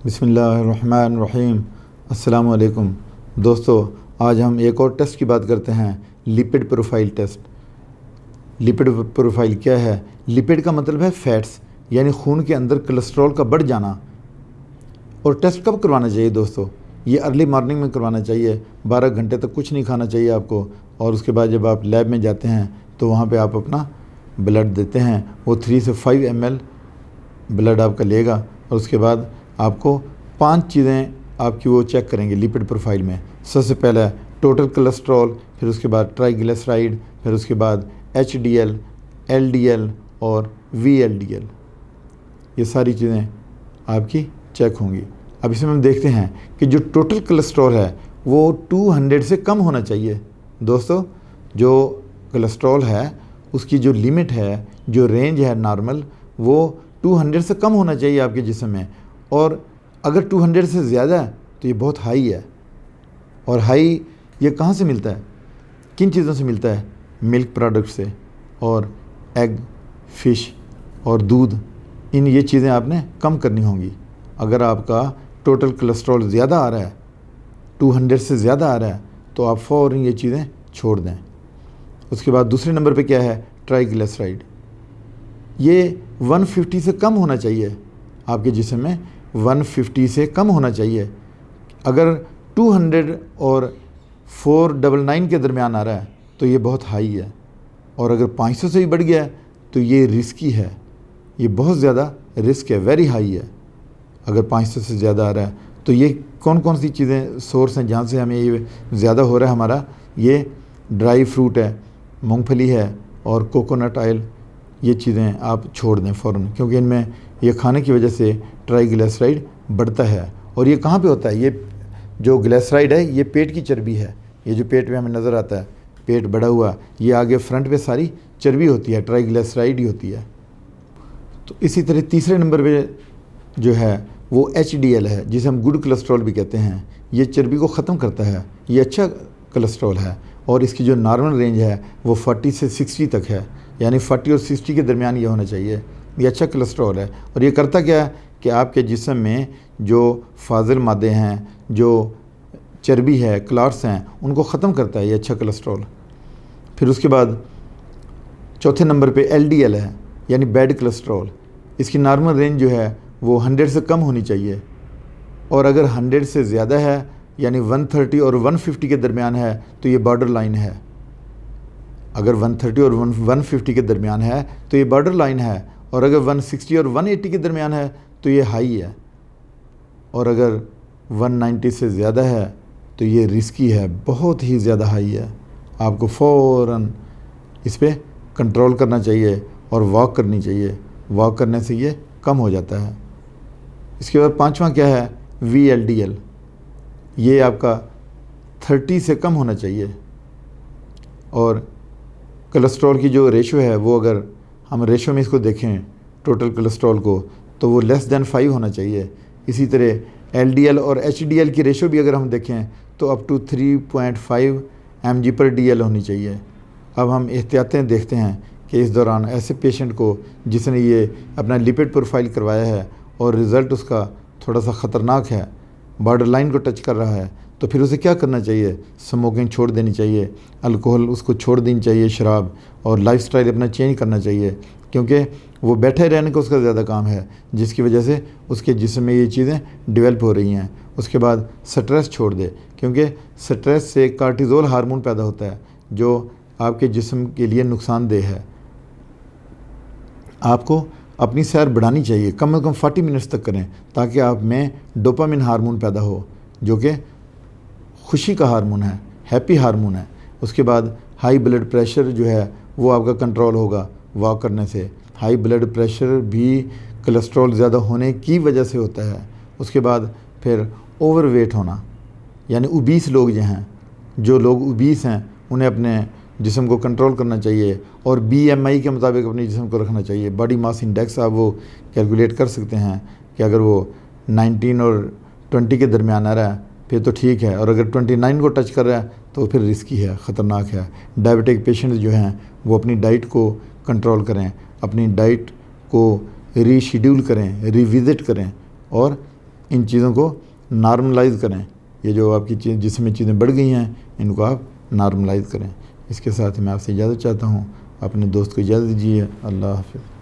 बिस्मिल्लाहिर्रहमानिर्रहीम। अस्सलाम वालेकुम दोस्तों, आज हम एक और टेस्ट की बात करते हैं, lipid profile test. Lipid profile क्या है? लिपिड का मतलब है फैट्स, यानी खून के अंदर कोलेस्ट्रॉल का बढ़ जाना। और टेस्ट कब करवाना चाहिए दोस्तों? ये अर्ली मॉर्निंग में करवाना चाहिए। 12 घंटे तक कुछ नहीं खाना चाहिए आपको। और उसके बाद जब आप लैब में जाते हैं तो वहाँ पे आप अपना ब्लड देते हैं। वो 3 से 5 ml ब्लड आपका लेगा और उसके बाद आपको 5 चीज़ें आपकी वो चेक करेंगे लिपिड प्रोफाइल में। सबसे पहला टोटल कोलेस्ट्रॉल, फिर उसके बाद ट्राइग्लिसराइड, फिर उसके बाद HDL, LDL और VLDL। ये सारी चीज़ें आपकी चेक होंगी। अब इसमें हम देखते हैं कि जो टोटल कोलेस्ट्रॉल है वो 200 से कम होना चाहिए। दोस्तों, जो कोलेस्ट्रॉल है उसकी जो लिमिट है, जो रेंज है नॉर्मल, वो 200 से कम होना चाहिए आपके जिस्म में। और अगर 200 से ज़्यादा है तो ये बहुत हाई है। और हाई ये कहाँ से मिलता है? किन चीज़ों से मिलता है? मिल्क प्रोडक्ट से और एग, फ़िश और दूध। ये चीज़ें आपने कम करनी होंगी। अगर आपका टोटल कोलेस्ट्रॉल ज़्यादा आ रहा है, 200 से ज़्यादा आ रहा है, तो आप फ़ौरन ये चीज़ें छोड़ दें। उसके बाद दूसरे नंबर पे क्या है? ट्राइग्लिसराइड। ये 150 से कम होना चाहिए आपके जिस्म में, 150 से कम होना चाहिए। अगर 200 और 499 के दरमियान आ रहा है तो ये बहुत हाई है। और अगर 500 से भी बढ़ गया है तो ये रिस्की है। ये बहुत ज़्यादा रिस्क है, वेरी हाई है। अगर 500 से ज़्यादा आ रहा है तो ये कौन कौन सी चीज़ें सोर्स हैं जहाँ से हमें ये ज़्यादा हो रहा है? हमारा ये ड्राई फ्रूट है, मूंगफली है और कोकोनट ऑयल। ये चीज़ें आप छोड़ दें फ़ौरन, क्योंकि इनमें ये खाने की वजह से ट्राइग्लिसराइड बढ़ता है। और ये कहाँ पे होता है? ये जो ग्लिसराइड है ये पेट की चर्बी है। ये जो पेट में हमें नज़र आता है, पेट बढ़ा हुआ, ये आगे फ्रंट पे सारी चर्बी होती है, ट्राइग्लिसराइड ही होती है। तो इसी तरह तीसरे नंबर पे जो है वो HDL है, जिसे हम गुड कोलेस्ट्रॉल भी कहते हैं। ये चर्बी को ख़त्म करता है। ये अच्छा कोलेस्ट्रॉल है और इसकी जो नॉर्मल रेंज है वो 40 से 60 तक है, यानी 40 और 60 के दरमियान ये होना चाहिए। ये अच्छा कोलेस्ट्रॉल है। और ये करता क्या है कि आपके जिस्म में जो फाजिल मादे हैं, जो चर्बी है, क्लॉट्स हैं, उनको ख़त्म करता है ये अच्छा कोलेस्ट्रॉल। फिर उसके बाद चौथे नंबर पे LDL है, यानी बैड कोलेस्ट्रॉल। इसकी नॉर्मल रेंज जो है वो 100 से कम होनी चाहिए। और अगर 100 से ज़्यादा है, यानी 130 और 150 के दरमियान है, तो ये बॉर्डर लाइन है। अगर 130 और 150 के दरमियान है तो ये बॉर्डर लाइन है। और अगर 160 और 180 के दरमियान है तो ये हाई है। और अगर 190 से ज़्यादा है तो ये रिस्की है, बहुत ही ज़्यादा हाई है। आपको फ़ौरन इस पर कंट्रोल करना चाहिए और वॉक करनी चाहिए। वॉक करने से ये कम हो जाता है। इसके बाद पांचवा क्या है? VLDL। ये आपका 30 से कम होना चाहिए। और कोलेस्ट्रॉल की जो रेशो है वो, अगर हम रेशो में इसको देखें टोटल कोलेस्ट्रॉल को, तो वो लेस दैन 5 होना चाहिए। इसी तरह LDL और HDL की रेशो भी अगर हम देखें तो अप टू 3.5 mg/dl होनी चाहिए। अब हम एहतियातें देखते हैं कि इस दौरान ऐसे पेशेंट को जिसने ये अपना लिपिड प्रोफाइल करवाया है और रिज़ल्ट उसका थोड़ा सा ख़तरनाक है, बॉर्डर लाइन को टच कर रहा है, तो फिर उसे क्या करना चाहिए? स्मोकिंग छोड़ देनी चाहिए, अल्कोहल उसको छोड़ देनी चाहिए, शराब, और लाइफस्टाइल अपना चेंज करना चाहिए, क्योंकि वो बैठे रहने का उसका ज़्यादा काम है, जिसकी वजह से उसके जिस्म में ये चीज़ें डेवलप हो रही हैं। उसके बाद स्ट्रेस छोड़ दे, क्योंकि स्ट्रेस से कार्टिज़ोल हार्मोन पैदा होता है जो आपके जिस्म के लिए नुकसानदेह है। आपको अपनी सैर बढ़ानी चाहिए, कम से कम 40 मिनट्स तक करें, ताकि आप में डोपामिन हार्मोन पैदा हो, जो कि खुशी का हार्मोन है, हैप्पी हार्मोन है। उसके बाद हाई ब्लड प्रेशर जो है वो आपका कंट्रोल होगा वॉक करने से। हाई ब्लड प्रेशर भी कोलेस्ट्रॉल ज़्यादा होने की वजह से होता है। उसके बाद फिर ओवरवेट होना, यानी ओबीस लोग जो लोग ओबीस हैं उन्हें अपने जिस्म को कंट्रोल करना चाहिए और BMI के मुताबिक अपने जिस्म को रखना चाहिए। बॉडी मास इंडेक्स आप वो कैलकुलेट कर सकते हैं कि अगर वो 19 और 20 के दरमियान आ रहा है फिर तो ठीक है, और अगर 29 को टच कर रहा है तो फिर रिस्की है, ख़तरनाक है। डायबिटिक पेशेंट्स जो हैं वो अपनी डाइट को कंट्रोल करें, अपनी डाइट को रीशेड्यूल करें, रिविज़िट करें और इन चीज़ों को नॉर्मलाइज करें। ये जो आपकी चीज़ जिसमें चीज़ें बढ़ गई हैं इनको आप नॉर्मलाइज करें। इसके साथ मैं आपसे इजाज़त चाहता हूँ। अपने दोस्त को इजाज़त दीजिए। अल्लाह हाफ़िज़।